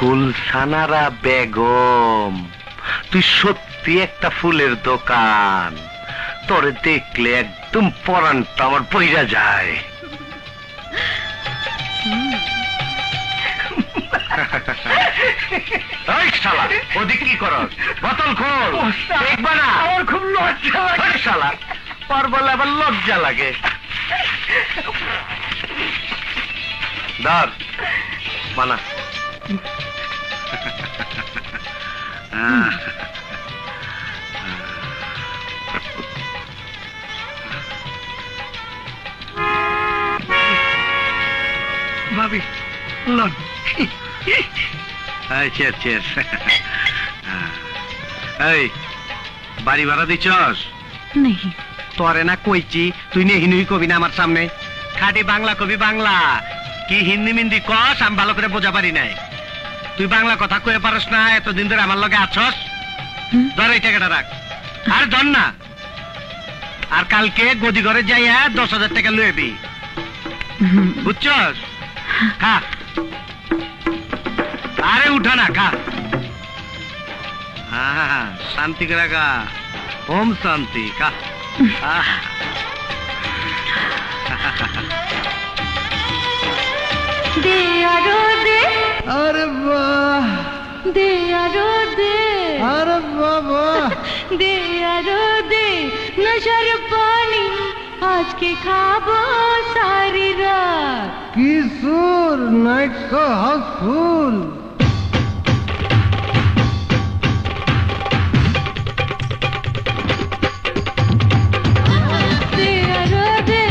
গুলশানারা বেগম, তুই সত্যি একটা ফুলের দোকান। তোরে দেখলে একদম পরানটা আমার পইরা যায়। ওদিক কি করস? বোতল খোল। দেখবা না আমার খুব লজ্জা লাগে। শালা পর বলে আবার লজ্জা লাগে। ধর মানা। ভাবি লন। এই বাড়ি ভাড়া দিছস? नहीं তোরে না কইছি তুই নেহি নুই কবি না আমার সামনে। খাটি বাংলা কবি বাংলা, কি হিন্দি মিন্দি কস আমি ভালো করে বোঝা পারি নাই। তুই বাংলা কথা কয়ে পারস না, এতদিন ধরে আমার লগে আছস। ধর এই টাকাটা রাখ। আর ধর না, আর কালকে গদি ঘরে যাইয়া 10,000 টাকা লইবি, বুঝছস? খা। আরে উঠা না, খা। শান্তি করে খা, ওম শান্তি। খা। दे यारो दे, अरे वाह, दे यारो दे, अरे बाबा, दे यारो दे नशर पानी आज के खाबो सारी रात। किशोर नाइट का हाउसफुल। दे यारो दे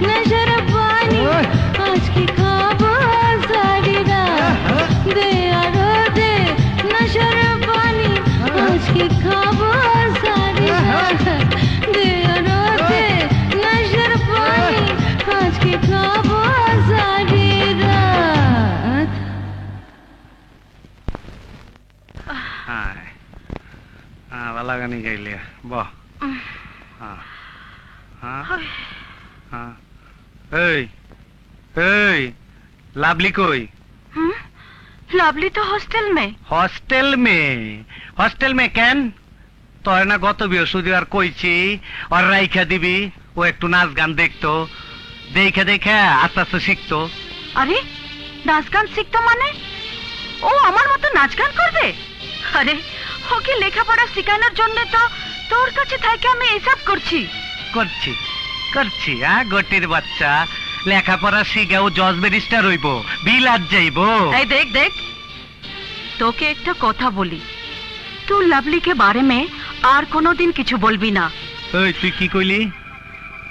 नशर पानी आज के खाबो सारी रात। दे यारो दे नशर पानी आज के खाबो सारी रात। दे यारो दे नशर पानी आज के खाबो सारी रात। ভালো গানি গাইলে বহ। এই এই লাভলি কই? लवली तो हॉस्टल में। हॉस्टल में? हॉस्टल में কেন? তোর না গত বৃহস্পতিবার কইছি আর রাইখা দিবি, ও একটু নাচ গান দেখতো, দেখে দেখে আস্তে আস্তে শিখতো। আরে নাচ গান শিখতো মানে ও আমার মতো নাচ গান করবে? আরে ওকে লেখাপড়া শেখানোর জন্য তো তোর কাছে থেকে আমি এসব করছি। করছি করছি গটির বাচ্চা, লেখাপড়া শিখেও জজ ব্যারিস্টার হইব, বিলাত যাইব। এই দেখ দেখ, তোকে একটা কথা বলি, তুই লাভলি के बारे में আর কোনোদিন কিছু বলবি না। এই তুই কি কইলি?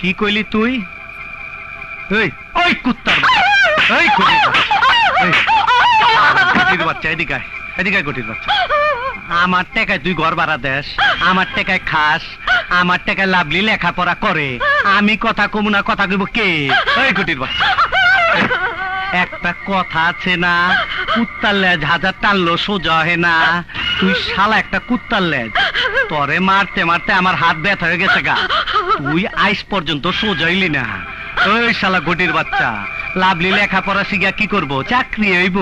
কি কইলি তুই? এই ওই কুত্তার বাচ্চা, এই গটির বাচ্চা, এদিকে আয়, এদিকে আয় গটির বাচ্চা। আমার টাকায় তুই ঘর ভাড়া দেস, আমার টাকায় খাস, আমার টাকায় লাভলি লেখাপড়া করে, আমি কথা কমু না, কথা কইব কে? এই গটির বাচ্চা। একটা কথা আছে না, কুত্তার লেজ হাজার টানলো সোজা হয় না। তুই শালা একটা কুত্তার লেজ, তরে মারতে মারতে আমার হাত ব্যথা হয়ে গেছে গা, তুই আইস পর্যন্ত সোজা হইলি না। ওই শালা গটির বাচ্চা, লাভলি লেখাপড়া শিখা কি করব? চাকরি হইব,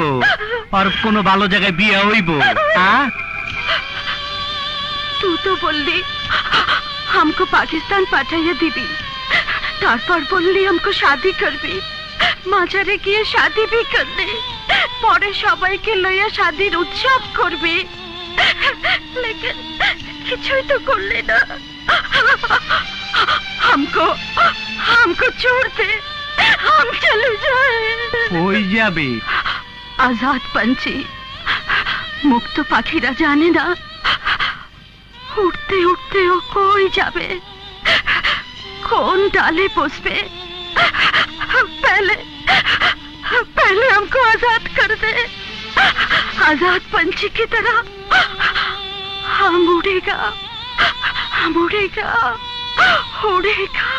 আর কোনো ভালো জায়গায় বিয়ে হইব? तू तो बोलली हमको पाकिस्तान पाठाइए दीदी, तारपर बोलली हमको शादी करबी, माजारे गিয়ে शादी भी करले, পরে সবাইকে লইয়া শাদীর উৎসব করবি, लेकिन কিছুই তো করলে না। हमको हमको छोड़ दे, हम चले जाए। কই যাবি? आजाद पंछी, मुक्त পাখিরা জানে না उठते उठते वो कोई जावे, कौन डाले बसबे। पहले पहले हमको आजाद कर दे, आजाद पंछी की तरह हम उड़ेगा, हम उड़ेगा, उड़ेगा,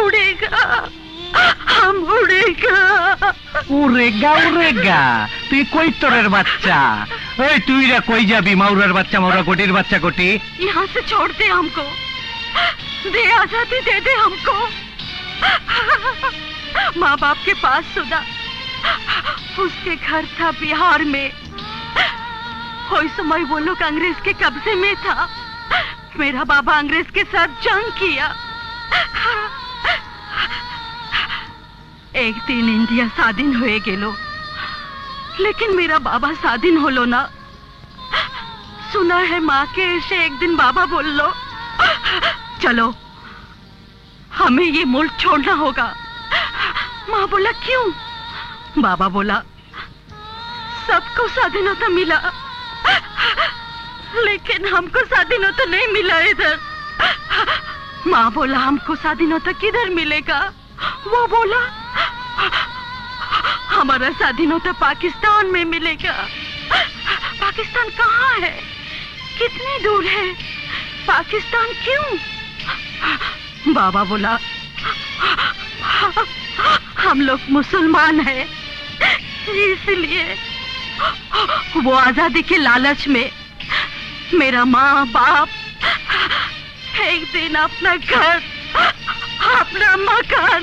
उड़ेगा, हम उड़ेगा। উড়েগা উড়েগা, তুই কই তোরের বাচ্চা? এই তুই রে কই যাবি? মাউরার বাচ্চা মাউরা, গটির বাচ্চা গটি। यहाँ से छोड़ दे हमको, दे आजादी दे दे हमको। माँ बाप के पास सुना, उसके घर था बिहार में, उस समय वो लोग अंग्रेज के कब्जे में था। मेरा बाबा अंग्रेज के साथ जंग किया। एक दिन इंडिया स्वाधीन हुए गेलो, लेकिन मेरा बाबा स्वाधीन होलो ना। सुना है माँ के ऐसे एक दिन बाबा बोल लो, चलो हमें ये मुल्क छोड़ना होगा। माँ बोला क्यों? बाबा बोला सबको स्वाधीनता मिला, लेकिन हमको स्वाधीनता नहीं मिला इधर। माँ बोला हमको स्वाधीनता किधर मिलेगा? वो बोला हमारा स्वाधीनता पाकिस्तान में मिलेगा। पाकिस्तान कहाँ है? कितनी दूर है? पाकिस्तान क्यों? बाबा बोला हम लोग मुसलमान हैं, इसलिए वो आजादी के लालच में मेरा माँ बाप एक दिन अपना घर, अपना मकान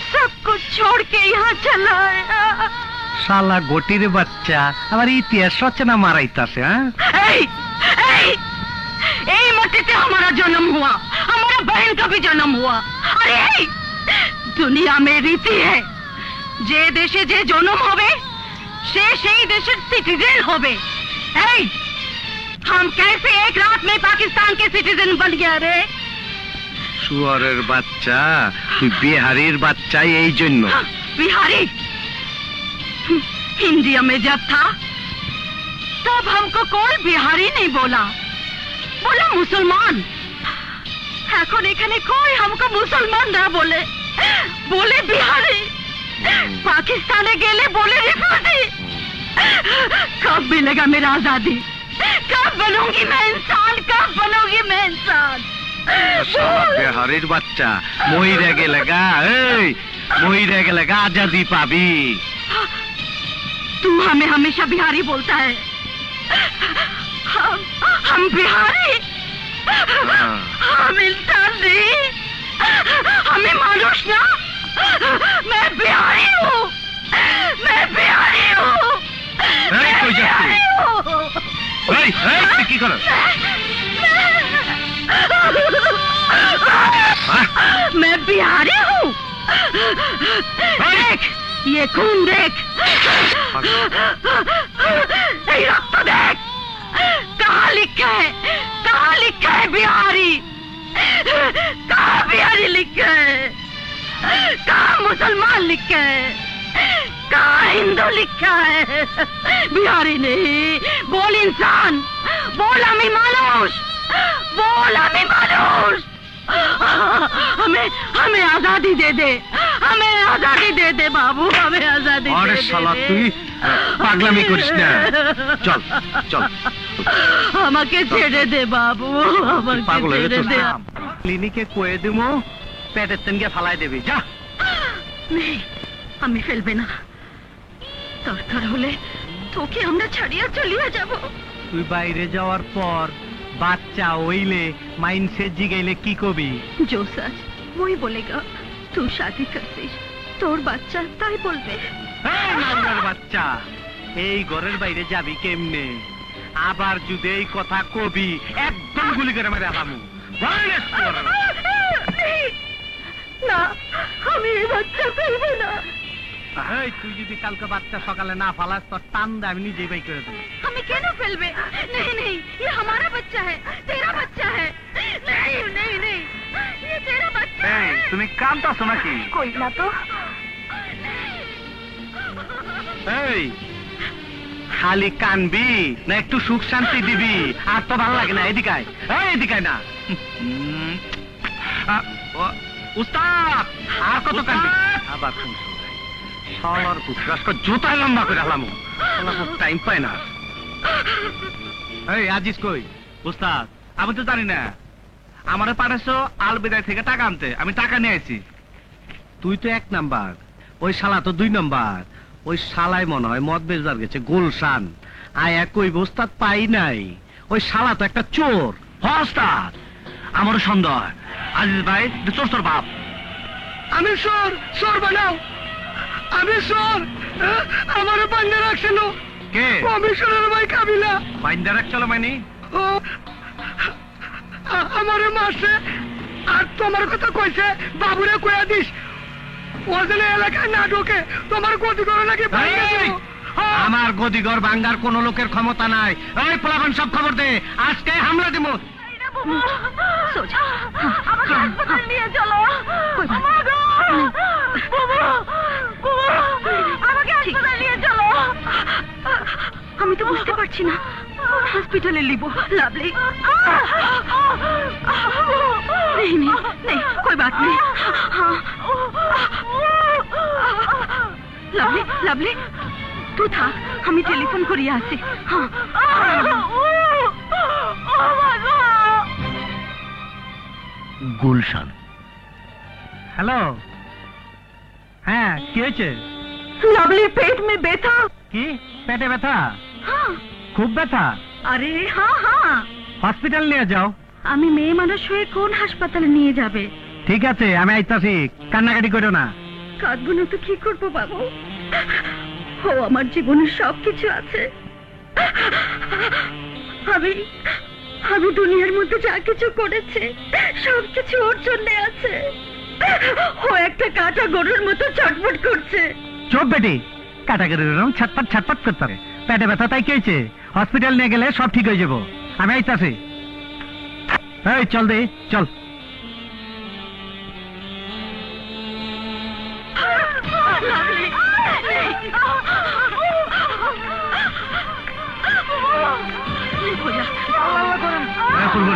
सब कुछ छोड़ के यहाँ चला आया। শালা গটির বাচ্চা আবার ইতিহাস রচনা মারাইতাছে। এই মাটিতে हमारा जन्म हुआ, हमारा बहन का भी जन्म हुआ। अरे दुनिया में रीति है, जे देशे जे जन्म होबे से সেই দেশের সিটিজেন হবে। हम कैसे एक रात में पाकिस्तान के सिटीजन बन गया रे? শুয়ারের বাচ্চা, তুই বিহারির বাচ্চা এই জন্য। बिहारी इंडिया में जब था तब हमको कोई बिहारी नहीं बोला, बोला मुसलमान। এখন এখানে कोई हमको मुसलमान ना बोले, बोले बिहारी। पाकिस्ताने गेले बोले रिफ्यूजी। कब मिलेगा मेरा आजादी? कब बनूंगी मैं इंसान? कब बनूंगी मैं इंसान? বিহারির বাচ্চা মইরা গেলে গা, মইরা গেলে গা আজাদি পাবি। तू हमें हमेशा बिहारी बोलता है। हम बिहारी? हम इंसान नहीं, हमें मानुष ना। मैं बिहारी हूँ, मैं बिहारी हूँ, मैं बिहारी हूँ। কি করো? मैं बिहारी हूँ। देख ये खून देख, रक्त देख, कहाँ लिखा है, कहाँ लिखा है बिहारी? कहाँ बिहारी लिखा है? कहाँ मुसलमान लिखा है? कहाँ हिंदू लिखा है? बिहारी नहीं, बोल इंसान, बोल हमें मानुष, बोल हमें मानुष। हमें हमें आजादी दे दे, हमें आजादी दे दे बाबू, हमें आजादी আরে दे শালা दे। তুই পাগলামি করিস না। চল চল, আমাকে ছেড়ে দে বাবু, আমাকে পাগল হয়ে ছেড়ে গেছিস দে। না? ক্লিনিকে কয়ে দিমু, পেটের তেনকে ফালাই দেবি যা। নেই, আমি ফেলবে না। দরকার হলে তোকে আমরা ছাড়িয়ে চলিয়ে যাব। তুই বাইরে যাওয়ার পর বাচ্চা হইলে মাইনসে জিগাইলে কি কবি? जो सच वही बोलेगा। तू शादी करतीस, তোর বাচ্চা তাই বলবে। এই নাঙ্গার বাচ্চা, এই ঘরের বাইরে যাবি কেমনে? আবার যদি এই কথা কবি একদম গুলি করে মেরে আলামু। না, আমি এই বাচ্চা ফেলবো না। এই তুই যদি কালকে বাচ্চা সকালে না ফালাস তোর টান দে আমি নিজেই বাই করে দেবো। हमें क्यों ना फिल्मे? नहीं नहीं, ये हमारा बच्चा है, तेरा बच्चा है। नहीं नहीं नहीं, ये तेरा बच्चा है। তুমি কাঁদতাছো নাকি? कोई ना तो। এই খালি কানবি না একটু সুখ শান্তি দিবি? আর তো ভালো লাগে না। এদিকে আয়, এদিকে আয় না। উস্তাদ আর কত কানবি? আবার শুনছো শালার পুত্র আজকে জুতায় লম্বা করে হালামু। টাইম পায় না। এই আজিজ কই? উস্তাদ আমি তো জানি না। আমারে পাঠাইছো আলবিদায় থেকে টাকা আনতে, আমি টাকা নিয়ে আইছি। তুই তো এক নাম্বার, ওই শালা তো দুই নাম্বার। ওই শালাই মনে হয় মদ বেচবার গেছে গুলশান। আয়া কই ওস্তাদ পাই নাই। ওই শালা তো একটা চোর। ওস্তাদ আমারও সন্দেহ হয়। আজিজ ভাই চোর তোর বাপ। আমি চোর, চোর বানাও। আমি চোর, আমারে বান্ধে রাখছিল। কে? কমিশনার ভাই কাবিলা। বাইন্দা রাখ চলো মাইনি। ও আমার মাসে আর তোমার কথা কইছে, বাবুরে কইয়া দিস ও যেন এলাকায় না ঢোকে, তোমার গতি করে নাকি ভাঙিয়ে এই, দেব। হ্যাঁ। আমার গদিঘর ভাঙ্গার কোন লোকের ক্ষমতা নাই। এই পোলাপান সব খবর দে, আজকে হামলা দিব। সোজা আমাকে হাসপাতাল নিয়ে চলো। কই বাবা? মা গো! বাবা! বাবা! আমাকে হাসপাতাল নিয়ে চলো। আমি তো বুঝতে পারছি না, হসপিটালে নিব। লাভলি नहीं नहीं नहीं कोई बात नहीं। हाँ लवली लवली तू था, हमें टेलीफोन करिए आसी। हाँ গুলশান। হ্যালো, হ্যাঁ কি হয়েছে? लवली पेट में बैठा। কি পেটে ব্যথা? हाँ খুব ব্যথা? अरे हाँ हाँ হসপিটাল নিয়ে যাও। আমি মেয়ে মানুষ হয়ে কোন হাসপাতালে নিয়ে যাবে? ঠিক আছে আমি আইতাছি, কান্নাকাটি করো না। কাঁদবো না তো কি করবো বাবু? ও আমার জীবনের সবকিছু আছে। আমি আমি দুনিয়ার মধ্যে যা কিছু করেছি সবকিছু ওর জন্য আছে। ও একটা কাটা গরুর মতো চটপট করছে। চোপ বেটি, কাটাকাটির এরকম ছটপট ছটপট করতে হবে। পেটে ব্যথা তাই কি হয়েছে? হসপিটাল নিয়ে গেলে সব ঠিক হয়ে যাবো। আমি আইতাছি। এই চল দে চল।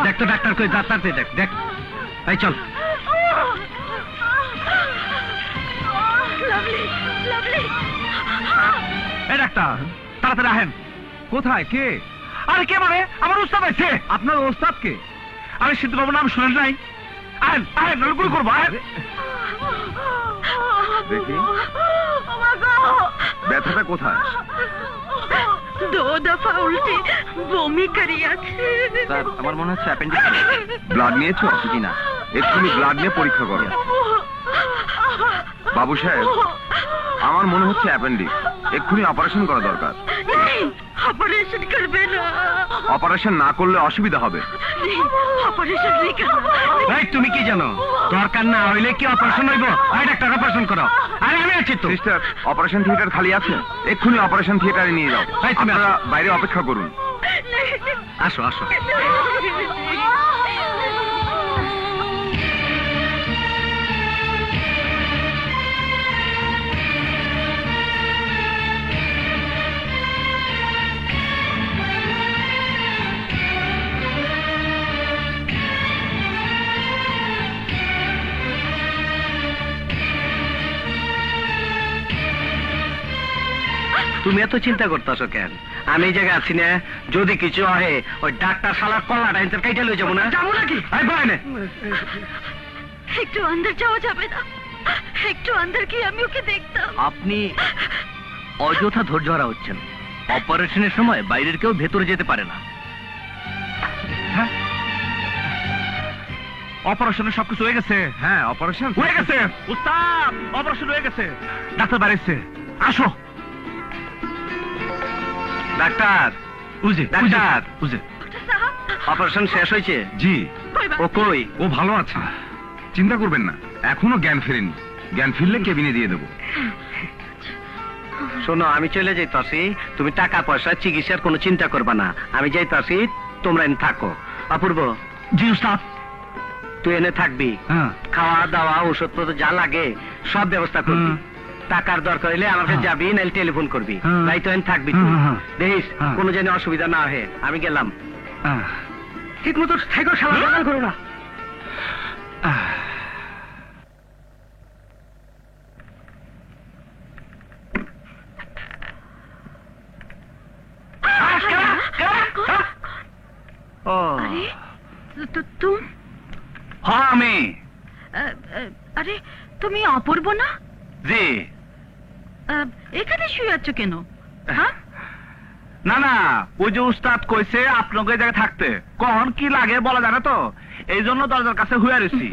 দেখ তো ডাক্তার কই, ডাক্তার দেখ দেখ। এই চল। লাভলি লাভলি এই ডাক্তার তাড়াতাড়ি আহেন। কোথায় কে? আরে কে মানে? আমার ওস্তাদ আছে। আপনার ওস্তাদ কে? আরে সিদ্ধু বাবু নাম শুনেন নাই? আহেন আহেন, নলগুলো করবো আহেন। দেখি ব্যথাটা কোথায়? दो दफा उल्टी বমি করিয়াছে। স্যার আমার মনে হচ্ছে অ্যাপেন্ডিক্স। ব্লাড নিয়েছো কি না? এক্ষুনি ব্লাড নিয়ে পরীক্ষা করো। বাবু সাহেব আমার মনে হচ্ছে অ্যাপেন্ডিক্স, এক্ষুনি অপারেশন করা দরকার। नहीं ऑपरेशन करबे ना। অপারেশন না করলে অসুবিধা হবে। नहीं ऑपरेशन नहीं करना। এই তুমি কি জানো? দরকার না হইলে কি অপারেশন হইব? এই ডাক্তার অপারেশন করো। আরে আমি আছি তো। সিস্টার অপারেশন থিয়েটার খালি আছে, এক্ষুনি অপারেশন থিয়েটারে নিয়ে যাও। এই, তুমি আপনারা আসো। বাইরে অপেক্ষা করুন। আসো আসো। তুমি এত চিন্তা করতেছো কেন? আমি এই জায়গায় আছি না, যদি কিছু হয় ওই ডাক্তার শালার কল্লাটা এনতে কাইটা লই যাবো না? যাবো নাকি? এই বয় না। একটু अंदर যাওয়া যাবে না? একটু अंदर কি আমি ওকে দেখতাম। আপনি অযথা ধৈর্য হারা হচ্ছেন। অপারেশনের সময় বাইরের কেউ ভেতরে যেতে পারে না। অপারেশনের সবকিছু হয়ে গেছে? হ্যাঁ অপারেশন হয়ে গেছে উস্তাদ, অপারেশন হয়ে গেছে। ডাক্তার বাড়িছে, আসো। ডাক্তার বুঝে ডাক্তার বুঝে ডক্টর সাহেব অপারেশন শেষ হয়েছে? জি কই ও কই? ও ভালো আছে, চিন্তা করবেন না, এখনো জ্ঞান ফেরেনি। জ্ঞান ফিরলে কেবিনে দিয়ে দেবো। শোনো আমি চলে যাইতাছি, তুমি টাকা পয়সা চিকিৎসার কোনো চিন্তা করবা না। আমি যাইতাছি, তোমরা এনে থাকো। অপূর্ব। জি উস্তাদ। তুই এনে থাকবি, খাওয়া দাওয়া ওষুধপত্র যা লাগে সব ব্যবস্থা করবি। টাকার দরকার হইলে আমার কাছে যাবি, নাইলে টেলিফোন করবি। তাই তো এনে থাকবি তুই। দেখিস কোনো যেন অসুবিধা না হয়। আমি গেলাম। ঠিক মতো থাকো, শালা বাগান করো না। ও আরে তুম হ্যাঁ আমি। আরে তুমি অপূর্ব না? জি। এখানে শুয়ে আছো কেন? হ্যাঁ না না, ওই যে উস্তাদ কইছে আপনাকে জায়গায় থাকতে, কখন কি লাগে বলা জানে তো, এই জন্য দরজার কাছে হুয়ে রয়েছি।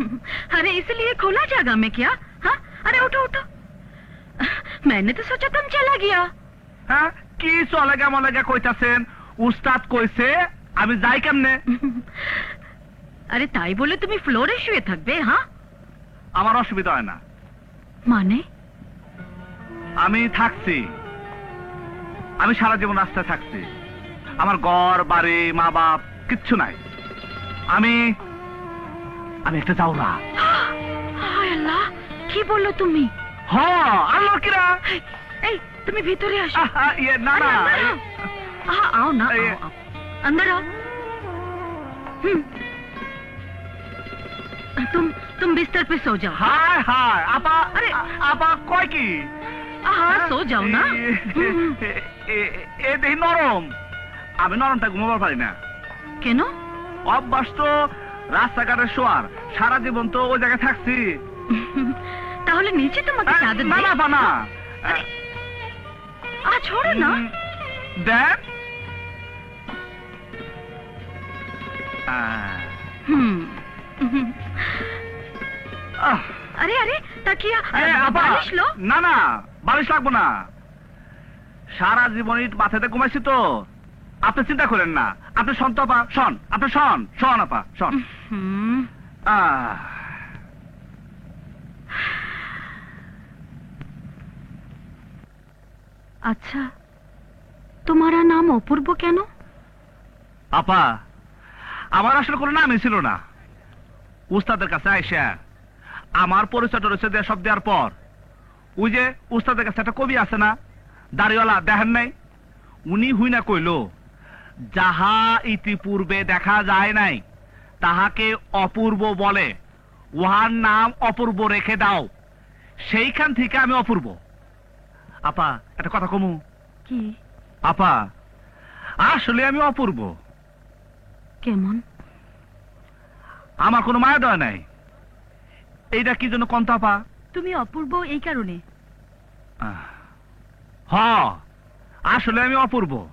अरे इसलिए खुला जगह में क्या? हाँ अरे उठो उठो, मैंने तो सोचा तुम चला गया। হ্যাঁ কি চলে কেমন লাগে কইতাছেন? উস্তাদ কইছে আমি যাই কেমনে? আরে তাই বলে তুমি ফ্লোরে শুয়ে থাকবে? হ্যাঁ, আমার অসুবিধা হয় না। মানে? আমি থাকছি, আমি সারা জীবন রাস্তায় থাকছি। আমার ঘর বাড়ি মা বাপ কিচ্ছু নাই। আমি আমি একটা যাওরা। হায় আল্লাহ, কি বললো তুমি? আল্লাহ কিরা। এই তুমি ভিতরে আসো। ইয়ে না না, आओ ना, ये- आओ, आओ। अंदर आओ। तुम बिस्तर पे सो जाओ। হায় হায় আপা। আরে, আপা কয় কি? हाँ सो जाओ ना। এ দেখি নরম। আমি নরমটা ঘুমাবার পারি না। কেন? অভ্যাস তো রাস্তাঘাটে শোয়ার, সারা জীবন তো ওই জায়গায় থাকছি। তাহলে নিচে তোমাকে চাদর না দিই? না বানা। আরে, छोड़ो ना। দেখ। अरे अरे तकिया আপা, बालिश लो। না না বালিশ লাগবো না। সারা জীবন ইট মাথাতে ঘুমাইছি তো, আপনি চিন্তা করেন না। আপনি শোন তো আপা, শোন। আপনি শোন, শোন আপা, শোন। अच्छा, तुम्हारा नाम অপূর্ব কেন? আপা, আমার আসলে কোনো নামই ছিল না। উস্তাদের কাছে আইসা আমার পরিচয় টরিচয় দিয়ে সব দেওয়ার পর, ওই যে উস্তাদের কাছে একটা কবি আছে না, দাড়িওয়ালা, দেখেন নাই? উনি হুই না কইল, যাহা ইতিপূর্বে দেখা যায় নাই তাহাকে অপূর্ব বলে, উহার নাম অপূর্ব রেখে দাও। সেইখান থেকে আমি অপূর্ব। আপা একটা কথা কমু? কি? আপা, আসলে আমি অপূর্ব। কেমন? আমার কোনো মায়া দয়া নাই। এইটা কি জন্য কন্ত আপা? তুমি অপূর্ব এই কারণে। হ, আসলে আমি অপূর্ব।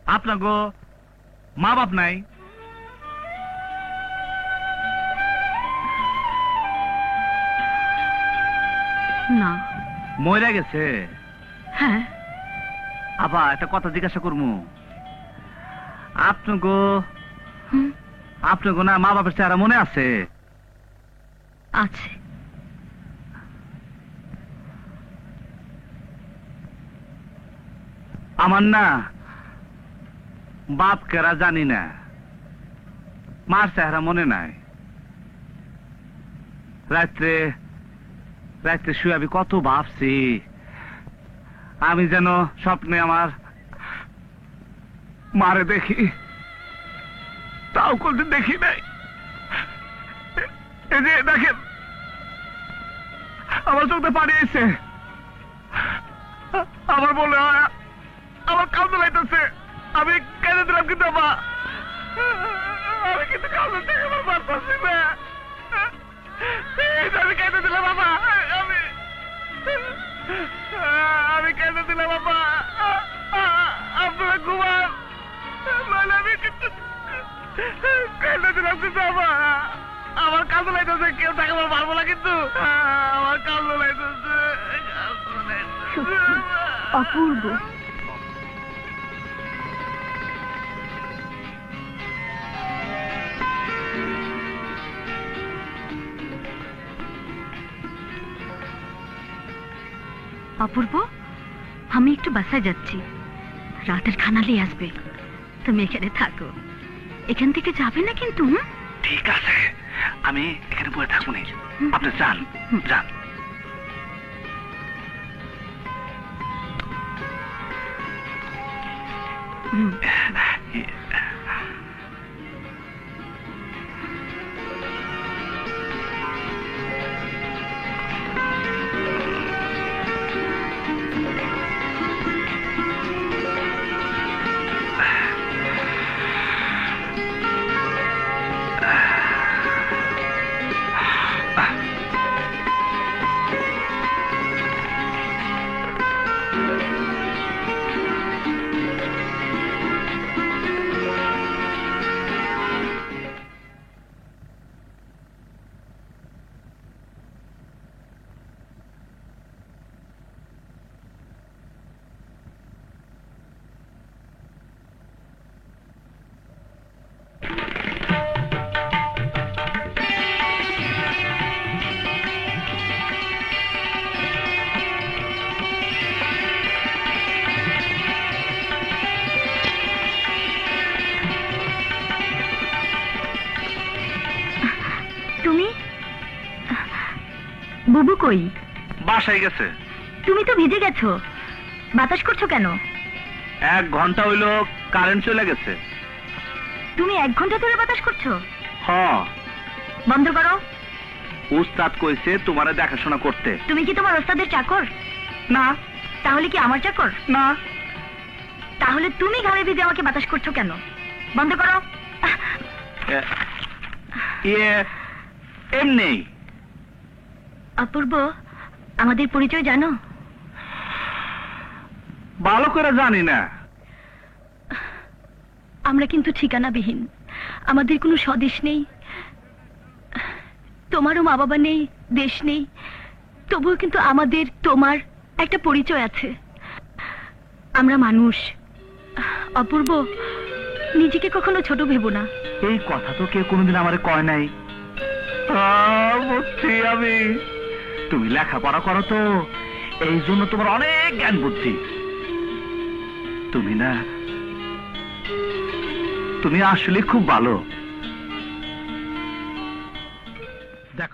আপনার গো মা বাপ নাই? না। মরে গেছে? হ্যাঁ। আপা একটা কথা জিজ্ঞাসা করবো। আপনার না মা বাপের চেহারা মনে আছে? আছে। আমার না বাপ কেরা জানি না, মার চেহারা মনে নাই। রাত্রে রাত্রে শুয়ে আমি কত ভাবছি, আমি যেন স্বপ্নে আমার মারে দেখি, তাও কোনদিন দেখি নাই। এই যে দেখেন, আমার চোখে পানি এসে, আমার বলে হয় আমার কাউন্সিল আইতেছে। আমি কেঁদে দিলাম, কিন্তু আমি কিন্তু কাউন্সিল থেকে আমার পারতেছি না। আমি কেঁদে দিলাম বাবা, আমি কেঁদে দিলাম বাবা। আপনারা ঘুমান, নইলে আমি কিন্তু কেঁদে দিলাম। কিন্তু আমার কাউন্সিল আইতেছে, কেউ তাকে আমার মারবো না। কিন্তু আমার কাউন্সিল আইতেছে। অপূর্ব। অপূর্ব, আমি একটু বাসায় যাচ্ছি, রাতের খানা নিয়ে আসবে। তুমি এখানে থাকো, এখান থেকে যাবে না কিন্তু। ঠিক আছে, আমি এখানে বসে থাকবো না। আপনি যান, যান। বুবু কই? বাসায় গেছে। তুমি তো ভিজে গেছো, বাতাস করছো কেন? 1 ঘন্টা হইলো কারেন্ট চলে গেছে। তুমি 1 ঘন্টা ধরে বাতাস করছো? হ, বন্ধ করো। উস্তাদ কইছে তোমারে দেখাশোনা করতে। তুমি কি তোমার ওস্তাদের চাকর? না তাহলে কি আমার চাকর? না, তাহলে তুমি ঘামে ভিজে আমাকে বাতাস করছো কেন? বন্ধ করো। এমনি। অপূর্ব, আমাদের পরিচয় জানো? ভালো করে জানি না। আমরা কিন্তু ঠিকানাবিহীন, আমাদের কোনো স্বদেশ নেই, তোমারও মা বাবা নেই, দেশ নেই, তবুও কিন্তু আমাদের তোমার একটা পরিচয় আছে। আমরা মানুষ। অপূর্ব, নিজেকে কখনো ছোট ভেবো না। এই কথা তো কেউ কোনোদিন আমারে কয় নাই। বুঝছি আমি, তুমি লেখাপড়া করো তো, এই জন্য তোমার অনেক জ্ঞান বুদ্ধি। তুমি আসলে খুব ভালো। দেখো